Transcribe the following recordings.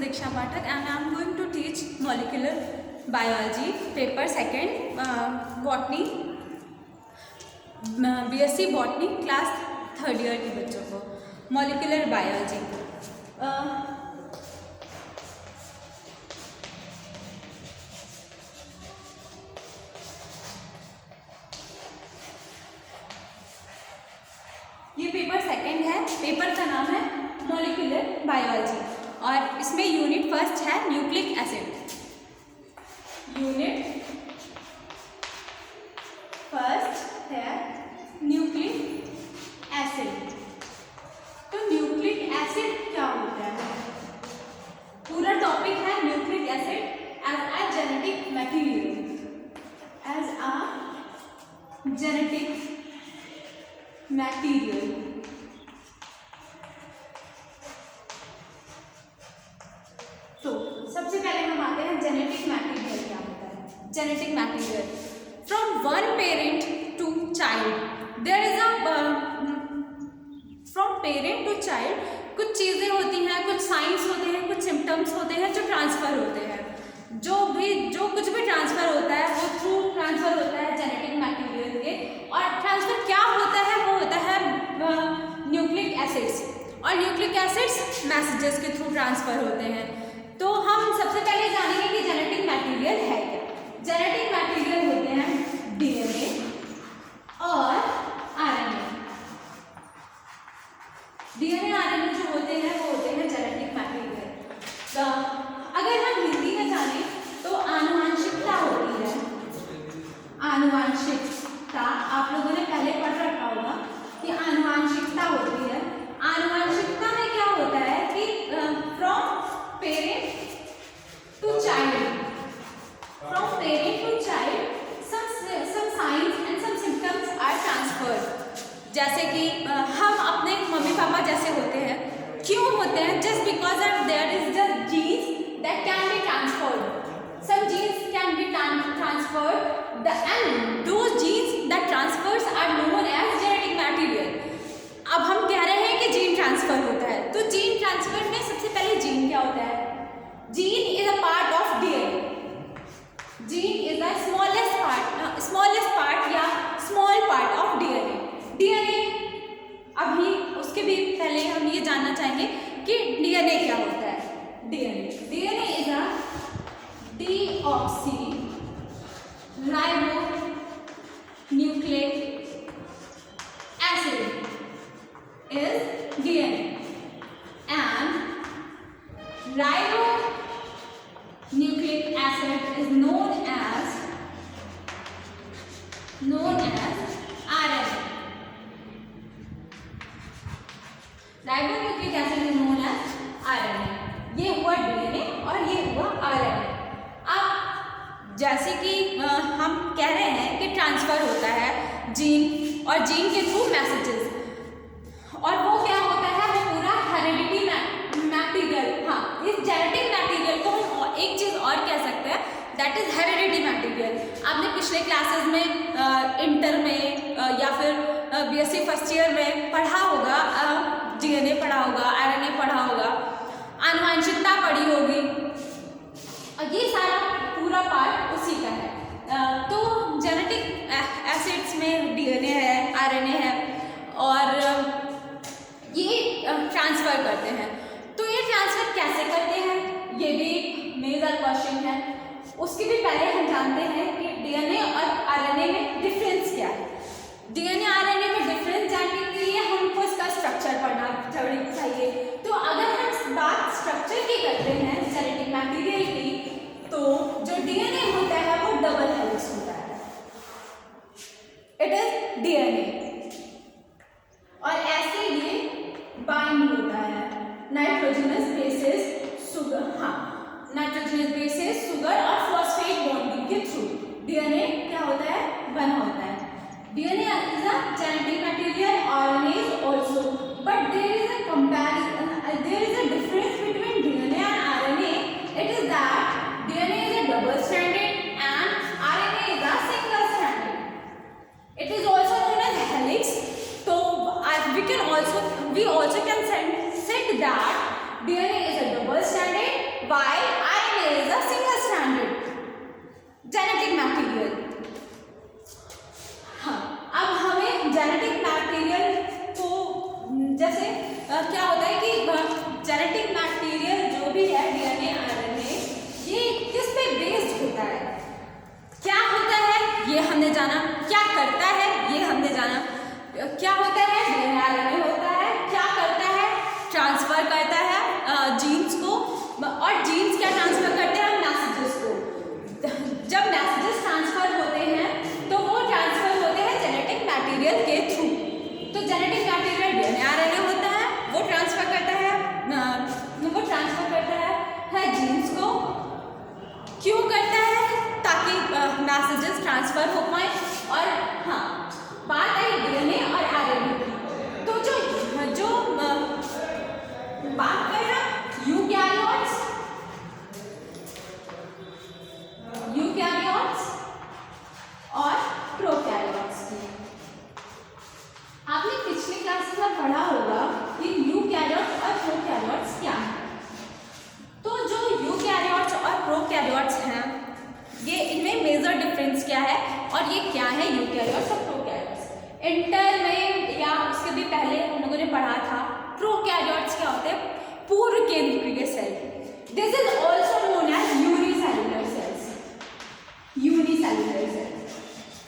Diksha Pathak and I am going to teach molecular biology, paper second, botany, BSc botany, class third year के बच्चों को molecular biology। ये paper second है, paper का नाम है मॉलिक्यूलर बायोलॉजी और इसमें यूनिट फर्स्ट है न्यूक्लिक एसिड। यूनिट फर्स्ट है न्यूक्लिक एसिड। तो न्यूक्लिक एसिड क्या होता है? पूरा टॉपिक है nucleic acid as a genetic material, as a genetic material. तो सबसे पहले हम आते हैं जेनेटिक मटेरियल क्या होता है। Genetic material from one parent to child there is a from parent to child कुछ चीज़ें होती हैं, कुछ साइंस होते हैं, कुछ सिम्टम्स होते हैं जो ट्रांसफ़र होते हैं। जो कुछ भी ट्रांसफ़र होता है वो थ्रू ट्रांसफ़र होता है जेनेटिक मटेरियल के। और ट्रांसफ़र क्या होता है? वो होता है न्यूक्लिक एसिड्स, और न्यूक्लिक एसिड्स मैसेजेस के थ्रू ट्रांसफ़र होते हैं। तो हम सबसे पहले जानेंगे कि जेनेटिक मटेरियल है क्या। जेनेटिक मटेरियल होते हैं डीएनए और आरएनए। डीएनए आरएनए जो होते हैं वो होते हैं जेनेटिक मटेरियल। अगर हम हिंदी में जाने तो आनुवांशिकता होती है। आनुवांशिकता आप लोगों ने पहले पढ़ रखा होगा कि आनुवांशिकता होती है। आनुवांशिकता में क्या होता है कि from parent to child, from parent to child some signs and some symptoms are transferred। जैसे कि हम अपने मम्मी पापा जैसे होते हैं। क्यों होते हैं? just because there is the genes that can be transferred। some genes can be transferred and those genes that transfers are known as genetic material। अब हम कह रहे हैं कि जीन ट्रांसफर होता है, तो जीन ट्रांसफर में सबसे पहले जीन क्या होता है? Gene is a part of DNA. Gene is the smallest part या small part of DNA. DNA अभी उसके भी पहले हम ये जानना चाहेंगे कि डीएनए क्या होता है। DNA is a deoxy ribo nucleic acid is DNA and ribonucleic acid is known as RNA। ribonucleic acid is known as RNA। ये हुआ DNA और ये हुआ RNA। अब जैसे कि हम कह रहे हैं कि ट्रांसफर होता है जीन और जीन के थ्रू मैसेजेस, और वो क्या होता है? वो पूरा हेरिडिटी मटेरियल। हाँ, इस जेनेटिक मटेरियल को हम एक चीज़ और कह सकते हैं, दैट इज हेरिडिटी मटेरियल। आपने पिछले क्लासेस में इंटर में या फिर बीएससी फर्स्ट ईयर में पढ़ा होगा, डीएनए पढ़ा होगा, आरएनए पढ़ा होगा, आनुवांशिकता पढ़ी होगी, और ये सारा पूरा पार्ट उसी का है। तो जेनेटिक एसिड्स में डीएनए है, आरएनए है, और ये ट्रांसफ़र करते हैं। तो ये ट्रांसफ़र कैसे करते हैं, ये भी एक मेजर क्वेश्चन है। उसके भी पहले हम जानते हैं कि डीएनए और आरएनए में डिफरेंस क्या है। डीएनए आरएनए में डिफरेंस जानने के लिए हमको इसका स्ट्रक्चर पढ़ना चाहिए। तो अगर हम बात स्ट्रक्चर की करते हैं जेनेटिक मटेरियल की, तो जो डीएनए होता है वो डबल हेलिक्स होता है। इट इज डीएनए, और ऐसे ये बाइंड होता है नाइट्रोजनस बेसिस सुगर, हाँ, नाइट्रोजनस बेसिस सुगर और फॉस्फेट बॉन्डिंग के थ्रू डीएनए क्या होता है? बना होता है। DNA is a genetic material, RNA is also, but there is a comparison, there is a difference between DNA and RNA. It is that DNA is a double stranded and RNA is a single stranded. It is also known as helix. तो we also can say that DNA is a double stranded while RNA is a single stranded genetic material. हाँ, अब हमें genetic material को जैसे क्या होता है कि जेनेटिक मटेरियल जो भी है डीएनए आरएनए ये किस पे बेस्ड होता है, क्या होता है ये हमने जाना, क्या करता है ये हमने जाना। क्या होता है, डीएनए आरएनए होता है, क्या करता है, ट्रांसफर करता है जीन्स को, और जीन्स क्या ट्रांसफर करते हैं, मैसेजेस को। जब मैसेजेस ट्रांसफर होते हैं तो वो ट्रांसफर होते हैं जेनेटिक मटेरियल के थ्रू। तो जेनेटिक मटेरियल डीएनए आरएनए होता है, वो ट्रांसफर करता है जीन्स को। क्यों करता है, ताकि मैसेजेस ट्रांसफर हो पाए। और हाँ, बात आई डीएनए और आरएनए की, तो जो बात करें यूकैरियोट्स और प्रोकैरियोट्स की। आपने पिछली क्लास में पढ़ा होगा कि यूकैरियोट्स और प्रोकैरियोट्स क्या है। तो जो यूकैरियोट्स और प्रोकैरियोट्स हैं ये इनमें मेजर डिफरेंस क्या है और ये क्या है यूकैरियोट्स और प्रोकैरियोट्स। इंटर में या उसके भी पहले हम लोगों ने पढ़ा था प्रोकैरियोट्स क्या होते हैं, पूर्व केंद्रीय cell. This is also known as unicellular cells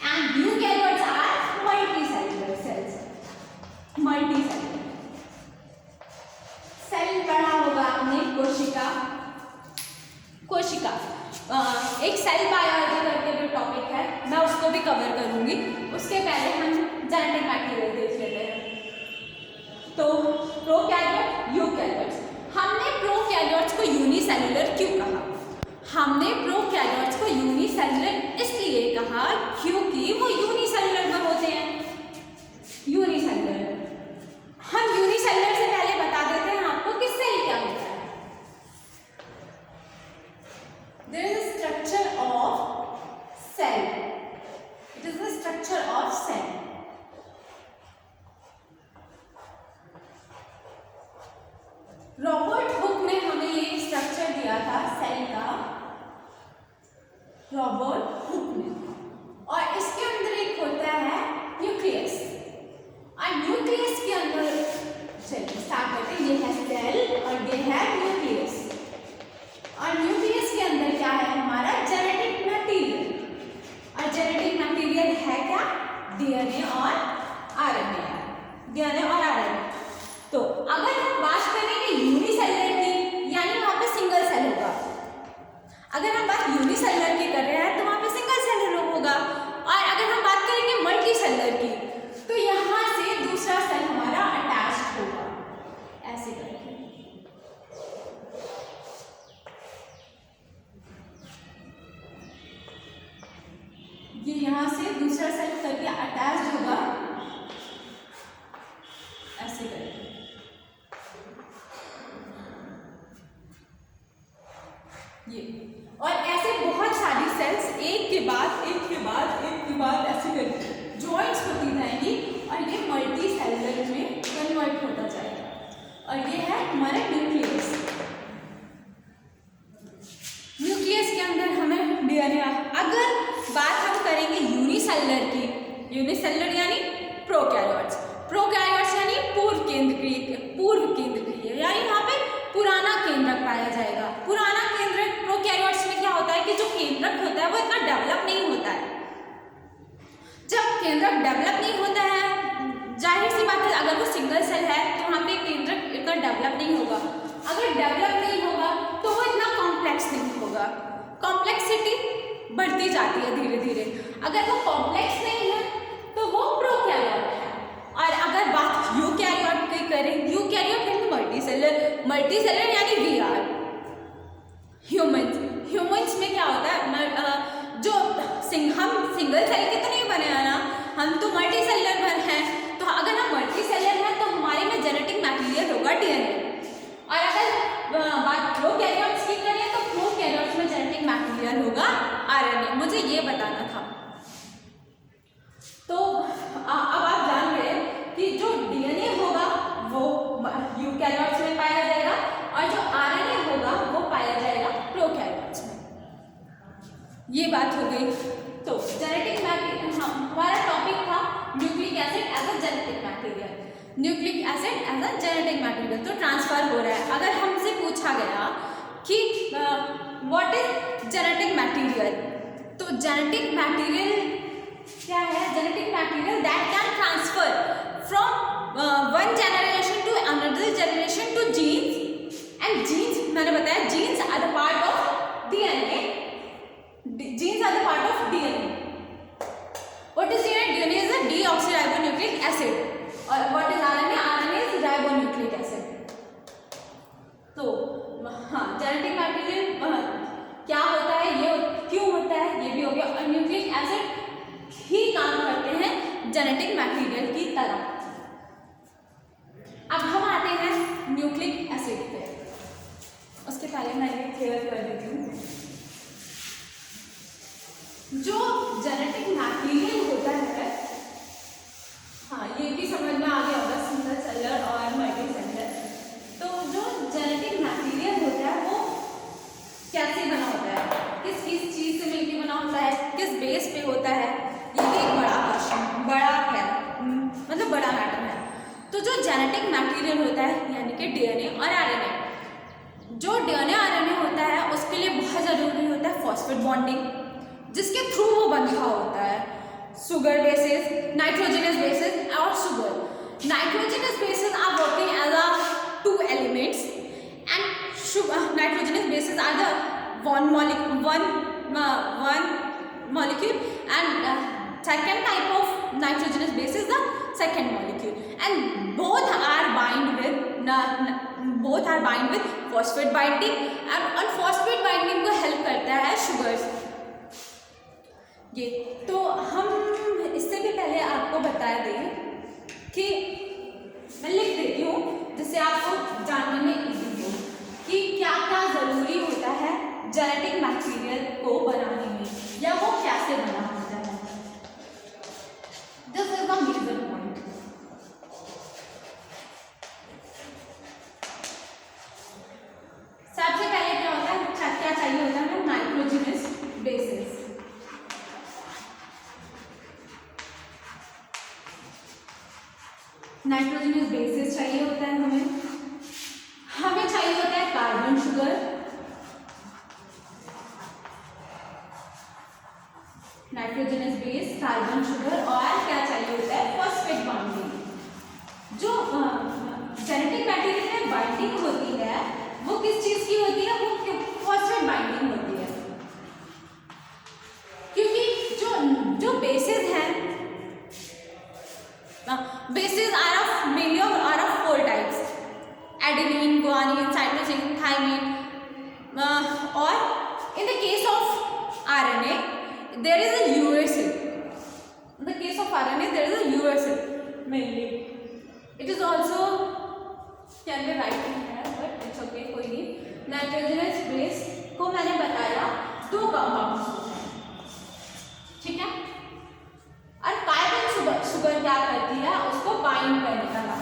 and eukaryotes are multicellular cells. Multicellular cell पढ़ा होगा आपने, कोशिका एक सेल बायोलॉजी करके जो टॉपिक है मैं उसको भी कवर करूंगी। उसके पहले हम जेनेटिक मटेरियल देख लेते हैं। तो प्रोकैरियोट, यूकैरियोट्स। हमने प्रोकैरियोट्स को यूनिसेल्युलर क्यों कहा, हमने प्रोकैरियोट्स को यूनिसेल्युलर इसलिए कहा क्योंकि वो यूनिसेल्युलर में होते हैं। यूनिसेल्युलर, हम यूनिसेल्युलर से पहले बता देते हैं आपको कि सेल क्या होता है। There is a structure of cell. It is the structure of cell. Robert Hooke ने हमें ये स्ट्रक्चर दिया था सेल का, रॉबर्ट हुक ने। और इसके अंदर एक होता है न्यूक्लियस, और न्यूक्लियस के अंदर चलिए स्टार्ट करते हैं। ये है सेल और ये है न्यूक्लियस, और न्यूक्लियस के अंदर क्या है हमारा जेनेटिक मटेरियल। और जेनेटिक मटेरियल है क्या, डीएनए और आरएनए। डीएनए और आरएनए। तो अगर हम बात करेंगे यूनिसेल्युलर की, यानी वहां पे सिंगल सेल होगा। अगर हम बात यूनिसेल्युलर की कर रहे हैं तो वहां पे सिंगल सेलुलर होगा। और अगर हम बात करेंगे मल्टीसेलुलर की तो यहां से दूसरा सेल हमारा अटैच्ड होगा, ऐसे करके। ये यहां से दूसरा सेल करके अटैच्ड होगा, ऐसे करके। ये और ऐसे बहुत सारी सेल्स एक के बाद ऐसे करके जॉइंट्स होती जाएंगी और ये मल्टी सेलुलर में कन्वर्ट होता जाएगा। और ये है हमारा न्यूक्लियस। न्यूक्लियस के अंदर हमें डीएनए। अगर बात हम करेंगे यूनिसेलुलर की, यूनिसेलुलर यानी प्रोकैरियोट्स। प्रोकैरियोट्स यानी पूर्व केंद्रीय, यानी वहाँ पे पुराना केंद्रक पाया जाएगा। पुराना केंद्रक प्रोकैरियोट्स में क्या होता है कि जो केंद्रक होता है वो इतना डेवलप नहीं होता है। जब केंद्रक डेवलप नहीं होता है, जाहिर सी बात है अगर वो सिंगल सेल है तो वहाँ पे केंद्रक इतना डेवलप नहीं होगा। अगर डेवलप नहीं होगा तो वो इतना कॉम्प्लेक्स नहीं होगा, कॉम्प्लेक्सिटी बढ़ती जाती है धीरे धीरे। अगर वो कॉम्प्लेक्स नहीं है तो वो प्रोकैरियोट है। और अगर बात यूकैरियोट की करें, यूकैरियोट यानी मल्टीसेलुलर यानी वी आर ह्यूमंस में क्या होता है, जो हम सिंगल सेल के तो नहीं बने हैं ना, हम तो मल्टीसेलुलर हैं। तो अगर हम मल्टीसेलुलर हैं तो हमारे में जेनेटिक मटेरियल होगा डीएनए। और अगर बात प्रोकैरियोट्स की करें तो प्रोकैरियोट्स में जेनेटिक मटेरियल होगा आरएनए। मुझे ये बताना था। तो अब आप जान गए कि जो डीएनए होगा वो यूकैरियोट्स में पाया जाएगा और जो आरएनए होगा वो पाया जाएगा जेनेटिक मटेरियल तो ट्रांसफर हो रहा है। अगर हमसे पूछा गया कि व्हाट इज जेनेटिक मटेरियल, तो जेनेटिक मटेरियल क्या है? Genetic material that can transfer from one generation to another generation to genes, and genes मैंने बताया genes are the part of DNA, genes are the part of DNA. What is DNA? DNA is a deoxyribonucleic acid, और what is RNA? RNA is ribonucleic acid. तो हाँ, genetic material क्या होता है, ये क्यों होता है, ये भी हो गया। और न्यूक्लिक एसिड ही काम करते हैं जेनेटिक मटेरियल की तरह। अब हम आते हैं न्यूक्लिक एसिड पे। उसके पहले मैं ये क्लियर कर देती हूँ, जो जेनेटिक मटेरियल होता है, हाँ ये भी समझ में आ गया होगा, सिंगल सेलर और मल्टी सेलर। तो जो जेनेटिक मटेरियल होता है वो कैसे बना होता है, किस किस चीज से मिलकर बना होता है, किस बेस पे होता है, ये भी एक बड़ा क्वेश्चन, बड़ा है, मतलब बड़ा मैटर है। तो जो जेनेटिक मटेरियल होता है यानी कि डीएनए और आरएनए, जो डीएनए आरएनए होता है उसके लिए बहुत जरूरी होता है फॉस्फेट बॉन्डिंग, जिसके थ्रू वो बंधा होता है सुगर बेसिस, नाइट्रोजनस बेसिस और sugar. Nitrogenous bases are working as a two elements and nitrogenous bases are the one molecule and second type of nitrogenous base is the second molecule, and both are bind with phosphate binding, and phosphate binding को help करता है sugars। ये तो हम इससे भी पहले आपको बता दें कि मैं लिख देती हूँ जिससे आपको जानने में इजी हो कि क्या क्या जरूरी होता है जेनेटिक मटेरियल को बनाने में, या वो कैसे बना होता है। This is the major point. सबसे पहले क्या होता है, क्या चाहिए होता है, नाइट्रोजनस बेसिस। नाइट्रोजनस बेसिस चाहिए होता है हमें चाहिए होता है carbon sugar, nitrogenous base, carbon sugar, और क्या चाहिए होता है, फॉस्फेट बॉन्डिंग। जो जेनेटिक मटेरियल में बाइंडिंग होती है वो किस चीज की होती है, वो फॉस्फेट बाइंडिंग होती है, क्योंकि जो बेसिस हैं, bases are of mainly are of 4 types, adenine, guanine, cytosine, thymine, और in the case of RNA there is a uracil. In the case of RNA there is a uracil mainly. It is also can be writing here but it's okay, कोई नहीं। Nitrogenous base को मैंने बताया 2 compounds होते हैं, ठीक है। और कार्बन शुगर क्या करती है, उसको बाइंड करने का काम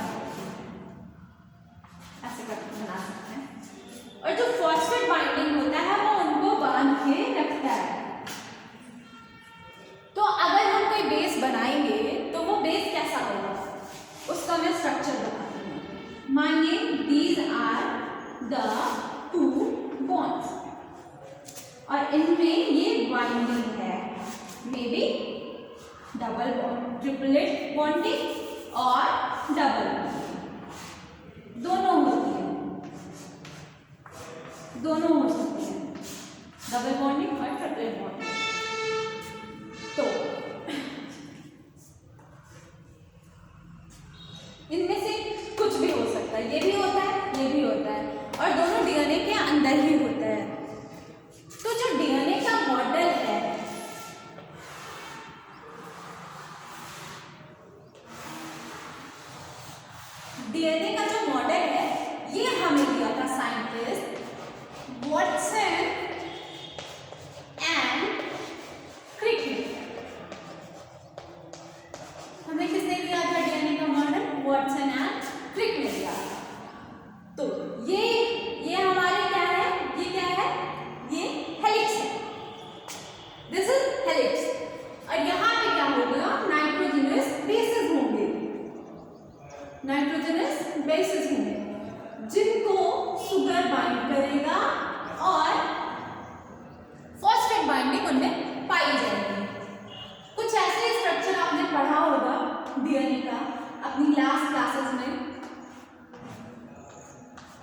ऐसे करके बना सकते हैं, और जो फॉस्फेट बाइंडिंग होता है वो उनको बांध के रखता है। तो अगर हम कोई बेस बनाएंगे तो वो बेस कैसा होगा, उसका मैं स्ट्रक्चर बताती हूँ। मानिए दीज आर द 2 बॉन्ड्स और इनमें ये बाइंडिंग है, may be double bond, triplet bonding और डबल दोनों होती है, दोनों हो सकती है, डबल बॉन्डिंग और ट्रिपलेट बॉन्डिंग। तो इनमें से कुछ भी हो सकता है, ये भी होता है, ये भी होता है, और दोनों डीएनए के अंदर ही होता है। तो जो डीएनए का मॉडल है, डीएनए का जो मॉडल है ये हमें दिया था साइंटिस्ट वॉटसन एंड बाइंड करेगा और फॉस्फेट बाइंडिंग उनमें पाई जाएगी। कुछ ऐसे स्ट्रक्चर आपने पढ़ा होगा डीएनए का अपनी लास्ट क्लासेस में,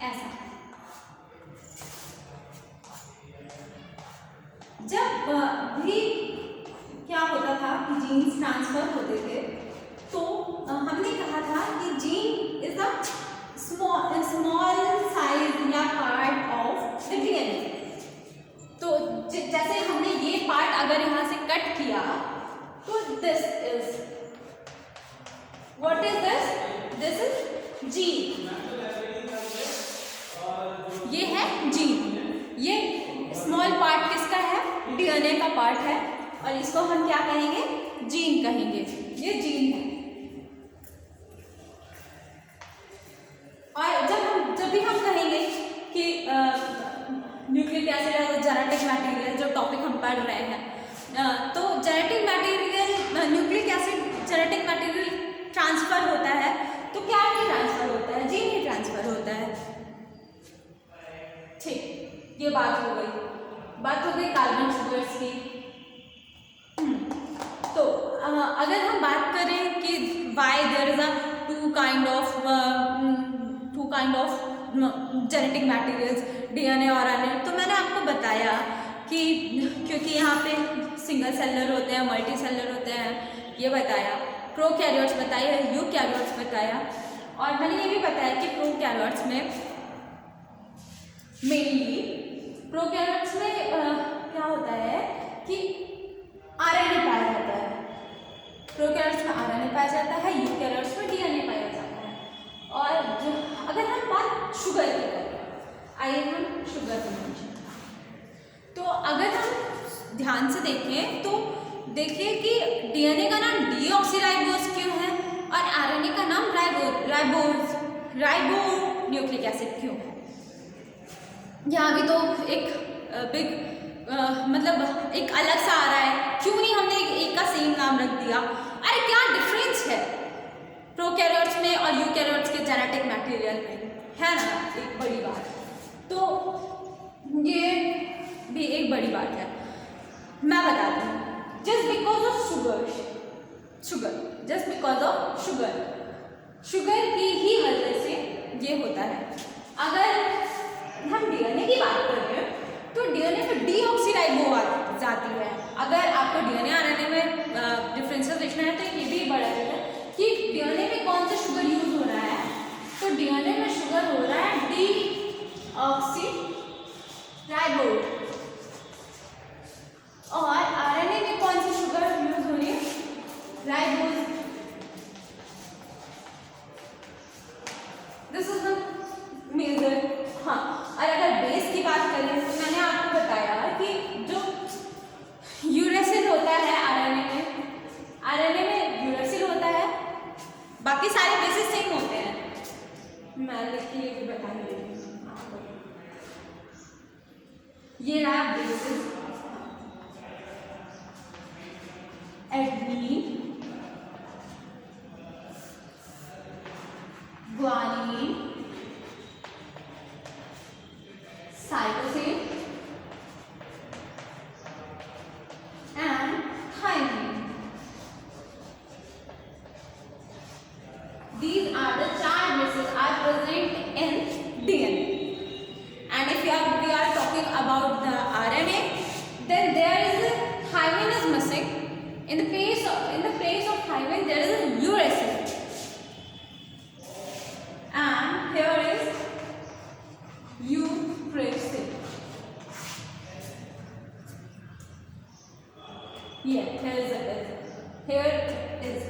ऐसा। जब भी क्या होता था कि जीन्स ट्रांसफर होते थे, तो हमने कहा था कि gene is the small size या पार्ट ऑफ द डीएनए। तो जैसे हमने ये पार्ट अगर यहाँ से कट किया तो this is what is this is gene. ये है जीन। ये स्मॉल पार्ट किसका है? डीएनए का पार्ट है और इसको हम क्या कहेंगे? जीन कहेंगे। ये जीन है। और जब भी हम कहेंगे कि न्यूक्लिक एसिड है जेनेटिक मटेरियल, जो टॉपिक हम पढ़ रहे हैं, तो genetic material, nucleic acid genetic material transfer होता है, तो क्या ही ट्रांसफर होता है? जीन ही ट्रांसफर होता है। ठीक, ये बात हो गई कार्बन शुगर्स की। तो अगर हम बात करें कि why there is a two kind of genetic materials, DNA और आरएनए, तो मैंने आपको बताया कि क्योंकि यहाँ पे सिंगल सेलर होते हैं, मल्टी सेलर होते हैं, ये बताया। प्रोकैरियोट्स बताया, यूकैरियोट्स बताया, और मैंने ये भी बताया कि प्रोकैरियोट्स में मेनली प्रोकैरियोट्स में क्या होता है कि आरएनए पाया जाता है। प्रोकैरियोट्स में आरएनए पाया जाता है, यूकैरियोट्स में डीएनए पाया जाता है। और अगर हम बात शुगर की करें, आइए हम शुगर को समझें, तो अगर हम ध्यान से देखें तो देखिए कि डीएनए का नाम डीऑक्सीराइबोज क्यों है और आरएनए का नाम राइबो न्यूक्लिक एसिड क्यों है? यहाँ भी तो एक बिग मतलब एक अलग सा आ रहा है, क्यों नहीं हमने एक का सेम नाम रख दिया? अरे क्या डिफरेंस है प्रोकैरियोट्स में और यूकैरियोट्स के जेनेटिक मटेरियल में, है ना? एक बड़ी बात। तो ये भी एक बड़ी बात है। मैं बताती हूँ, जस्ट बिकॉज ऑफ शुगर की ही वजह से ये होता है। अगर हम डीएनए की बात करें तो डीएनए में डीऑक्सीराइबो जाती है। अगर आपको डीएनए आरएनए में डिफरेंसेस देखना है तो ये भी बड़ा है कि डीएनए में कौन सा शुगर यूज हो रहा है। तो डीएनए में शुगर हो रहा है डीऑक्सीराइबो, और आरएनए में कौन सी शुगर यूज हो रही है? Ribose. This is the major. हाँ, और अगर बेस की बात करें तो मैंने आपको बताया कि जो यूरेसिल होता है आरएनए में यूरेसिल होता है, बाकी सारे बेसिस सेम होते हैं। मैं लिख के ये भी बता रही हूँ आपको। ये रहा basis, adenine, guanine, cytosine and thymine. These are the चार bases are present in DNA. And if we are talking about the RNA, then there is thymine is missing. In the place of thymine there is a uracil, and here is uracil. Here it is.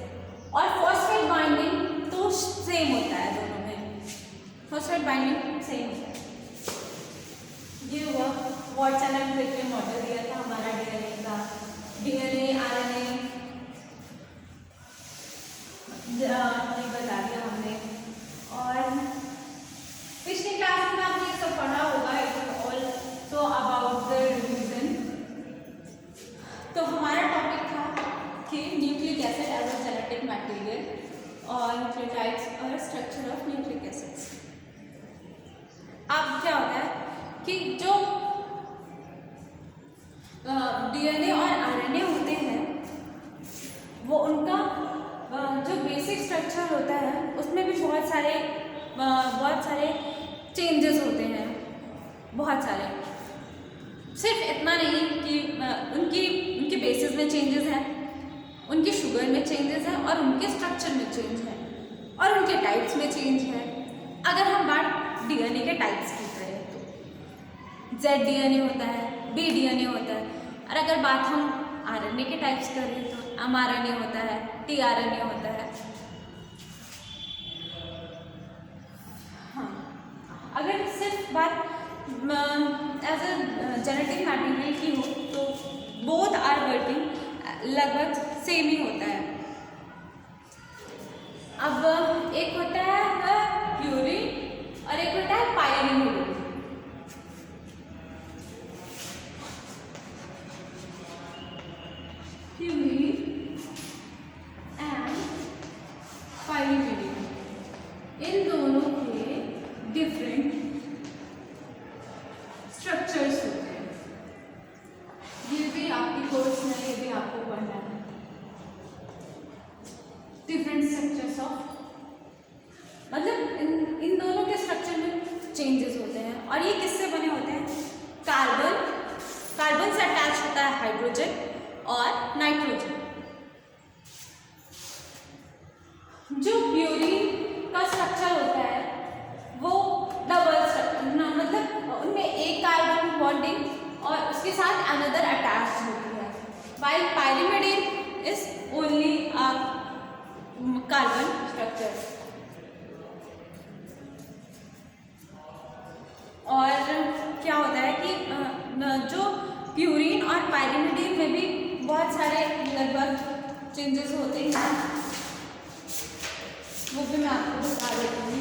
और phosphate binding तो same होता है दोनों में, phosphate binding same होता है। ये हुआ वाटसन एंड क्रिक ने मॉडल दिया था हमारा डीएनए का, डीएनए आरएनए बता दिया हमने। और पिछली क्लास में आपने सब पढ़ा होगा, it is also about the division. तो हमारा टॉपिक था कि nucleic acid as a genetic material और न्यूक्लियोटाइड्स और स्ट्रक्चर ऑफ न्यूक्लिक एसिड्स। अब क्या होता है बहुत सारे। सिर्फ इतना नहीं कि उनके बेसिस में चेंजेस हैं, उनके शुगर में चेंजेस हैं, और उनके स्ट्रक्चर में चेंज है, और उनके टाइप्स में चेंज है। अगर हम बात डीएनए के टाइप्स की करें तो जेड डीएनए होता है, बी डीएनए होता है, और अगर बात हम आरएनए के टाइप्स करें तो एमआरएनए होता है, टीआरएनए होता है। हाँ, अगर सिर्फ बात एज अ जेनेटिक मटेरियल की हो तो बोथ आर वर्किंग लगभग सेम ही होता है। अब एक होता है प्यूरिन और एक होता है पायरिमिडिन। प्यूरिन एंड पायरिमिडिन, इन दोनों के डिफरेंट स्ट्रक्चर्स होते हैं। ये भी आपकी कोर्स में, ये भी आपको पढ़ना है। डिफरेंट स्ट्रक्चर्स ऑफ, मतलब इन दोनों के स्ट्रक्चर में चेंजेस होते हैं। और ये किससे बने होते हैं? कार्बन से अटैच होता है हाइड्रोजन और नाइट्रोजन। जो प्यूरिन का स्ट्रक्चर होता है वो डबल स्ट्रक्चर, मतलब उनमें एक कार्बन बॉन्डिंग और उसके साथ अनदर अटैच होती है, while pyrimidine is only a carbon structure. और क्या होता है कि जो प्यूरिन और पायरिमिडिन में भी बहुत सारे लगभग चेंजेस होते हैं, वो भी मैं आपको बता देती हूँ।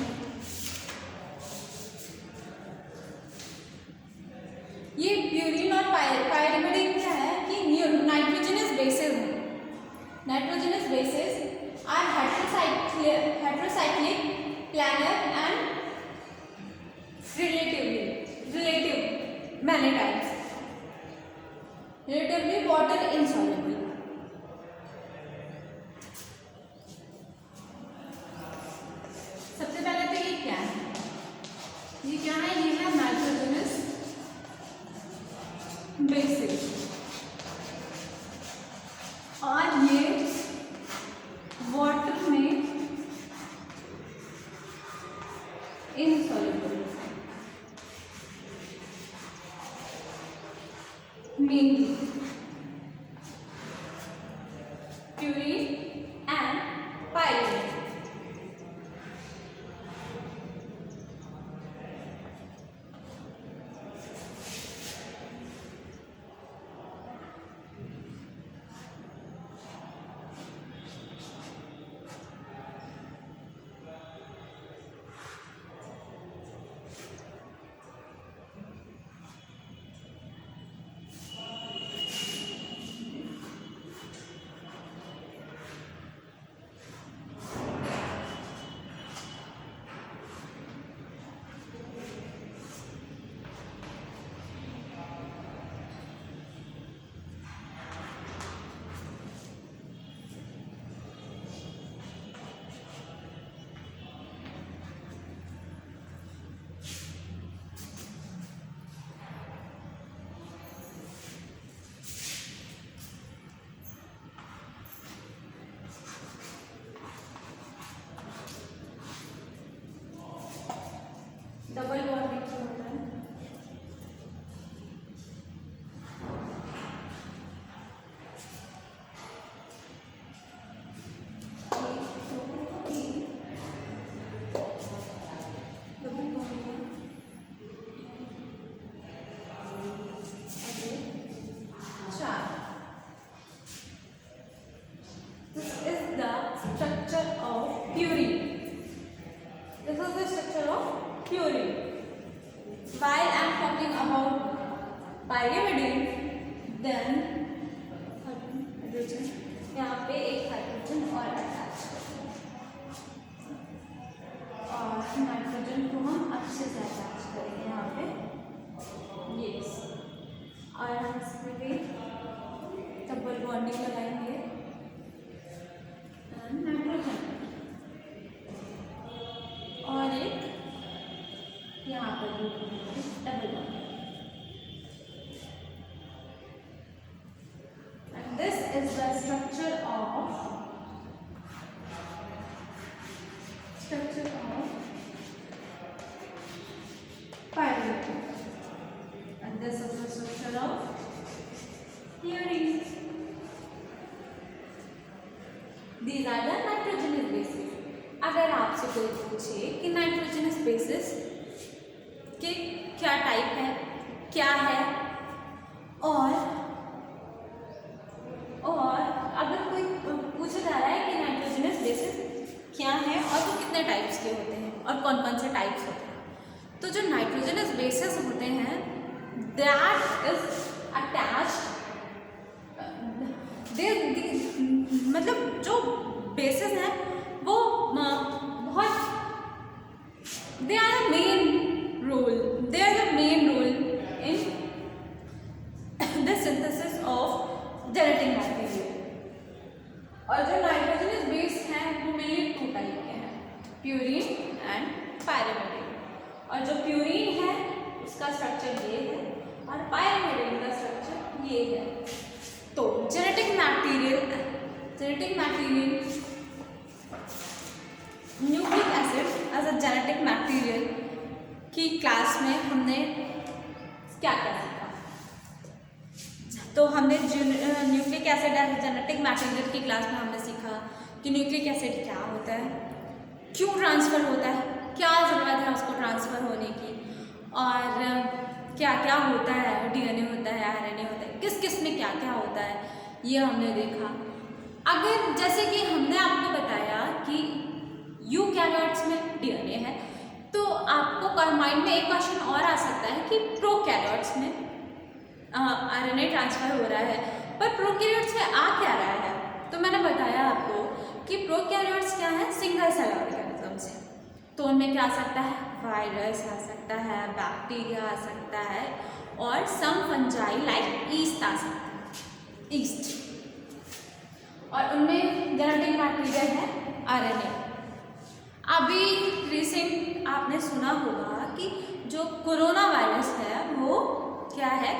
ये प्यूरिन और पायरिमिडिन क्या है कि नाइट्रोजनस बेसेस हैं। Nitrogenous bases are heterocyclic, planar and relative many times, relatively water insoluble। सबसे पहले तो ये क्या है? ये क्या है? ये है नाइट्रोजनस बेसिस, और ये वाटर में insoluble। Mainly purine and pyruvate। structure of pyramid, and this is the structure of purine. These are the nitrogenous bases. अगर आपसे कोई पूछे कि नाइट्रोजनस बेसिस के क्या टाइप है, क्या है, और अगर कोई पूछा जा रहा है कि नाइट्रोजनस बेसिस क्या है और वो कितने टाइप्स के होते हैं और कौन कौन से टाइप्स होते हैं, तो जो नाइट्रोजनस बेसिस होते हैं दैट इज अटैच्ड, मतलब जो बेसिस हैं वो बहुत they are the main role in the synthesis of genetic material. और जो नाइट्रोजनस बेस हैं वो मेनली 2 टाइप के हैं, प्यूरिन एंड पायरिमिडिन। और जो प्यूरिन है उसका स्ट्रक्चर ये है और पायरिमिडिन का स्ट्रक्चर ये है। तो genetic material nucleic acid as a genetic material की क्लास में हमने क्या क्या सीखा। तो हमने nucleic acid as a genetic material की क्लास में हमने सीखा कि न्यूक्लिक एसिड क्या होता है, क्यों ट्रांसफ़र होता है, क्या ज़रूरत है उसको ट्रांसफ़र होने की, और क्या क्या होता है, डीएनए होता है, आरएनए होता है, किस किस में क्या क्या होता है, ये हमने देखा। अगर जैसे कि हमने आपको बताया कि यूकैरियोट्स में डीएनए है, तो आपको माइंड में एक क्वेश्चन और आ सकता है कि प्रोकैरियोट्स में आरएनए ट्रांसफ़र हो रहा है, पर प्रोकैरियोट्स में आ क्या रहा है। तो मैंने बताया आपको कि प्रोकैरियोट्स क्या है, सिंगल सेल ऑर्गेनिज्म से, तो उनमें क्या आ सकता है, वायरस आ सकता है, बैक्टीरिया आ सकता है, और सम फंजाई लाइक ईस्ट आ सकता है, ईस्ट। और उनमें जेनेटिक मटेरियल है आरएनए। अभी रिसेंट आपने सुना होगा कि जो कोरोना वायरस है वो क्या है,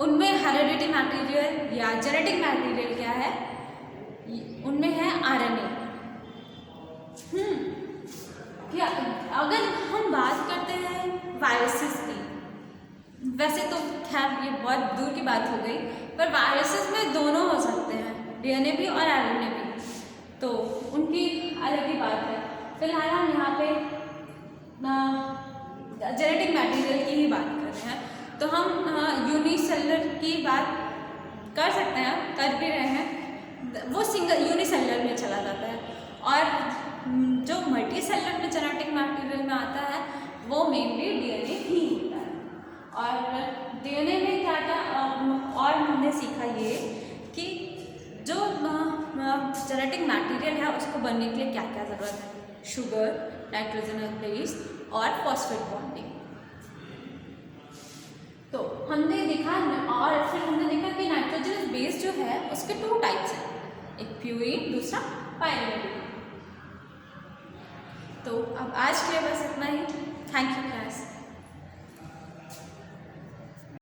उनमें हेरिडिटी मटेरियल या जेनेटिक मटेरियल क्या है, उनमें है आरएनए। क्या अगर हम बात करते हैं वायरसेस की, वैसे तो खैर ये बहुत दूर की बात हो गई, पर वायरसेस में दोनों हो सकते हैं, डीएनए भी और आरएनए भी, तो उनकी अलग ही बात है। फिलहाल हम यहाँ पे जेनेटिक मटेरियल की ही बात कर रहे हैं, तो हम यूनिसेलुलर की बात कर सकते हैं, कर भी रहे हैं। वो सिंगल यूनिसेलुलर में चला जाता है, और जो मल्टी सेलुलर में जेनेटिक मटेरियल में आता है वो मेनली डीएनए ही होता है। और डीएनए में क्या क्या और हमने सीखा ये कि जो जेनेटिक मटेरियल है उसको बनने के लिए क्या क्या ज़रूरत है, शुगर, नाइट्रोजनस बेस और फॉस्फेट बॉन्डिंग। तो हमने देखा, और फिर हमने देखा कि नाइट्रोजनस बेस जो है उसके 2 टाइप्स हैं, एक प्यूरिन, दूसरा पायरिमिडिन। तो अब आज के लिए बस इतना ही।